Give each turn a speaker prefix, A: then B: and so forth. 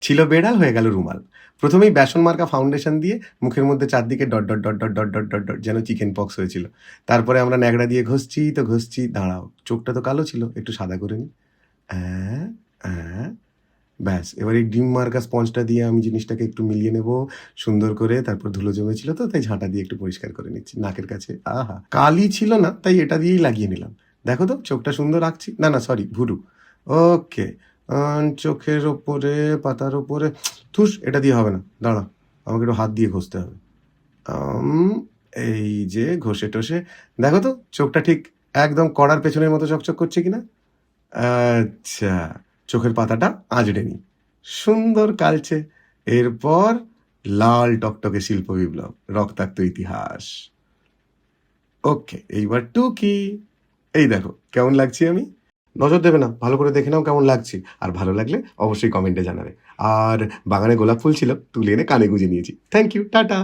A: ছিল বেড়াল, হয়ে গেল রুমাল। প্রথমেই বেসন মার্কা ফাউন্ডেশন দিয়ে মুখের মধ্যে চারদিকে dot dot dot dot dot dot dot dot, যেন চিকেন পক্স হয়েছিল। তারপরে আমরা ন্যাকড়া দিয়ে ঘষছি তো ঘষছি। দাঁড়াও, চোখটা তো কালো ছিল, একটু সাদা করে নি। হ্যাঁ, হ্যাঁ, ব্যাস। এবার এই ডিম মার্কা স্পঞ্জটা দিয়ে আমি জিনিসটাকে একটু মিলিয়ে নেব সুন্দর করে। তারপর ধুলো জমেছিল তো, তাই ঝাঁটা দিয়ে একটু পরিষ্কার করে নিচ্ছি নাকের কাছে। আহা, কালি ছিল না, তাই এটা দিয়েই লাগিয়ে নিলাম। দেখো তো চোখটা সুন্দর আঁকছি। না না, সরি, ভুরু। ওকে, চোখের ওপরে, পাতার ওপরে। থুস, এটা দিয়ে হবে না, দাঁড়া, আমাকে একটু হাত দিয়ে ঘষতে হবে। এই যে ঘষে টষে দেখো তো চোখটা ঠিক একদম কড়ার পেছনের মতো চকচক করছে কিনা। আচ্ছা, চোখের পাতাটা আঁচড়ে নি, সুন্দর কালচে। এরপর লাল টকটকে শিল্প বিপ্লব, রক্তাক্ত ইতিহাস। ওকে, এইবার টুকি। এই দেখো কেমন লাগছি আমি। নজর দেবে না, ভালো করে দেখে নাও কেমন লাগছি। আর ভালো লাগলে অবশ্যই কমেন্টে জানাবে। আর বাগানে গোলাপ ফুল ছিল, তুলে এনে কানে গুঁজে নিয়েছি। Thank you, tata.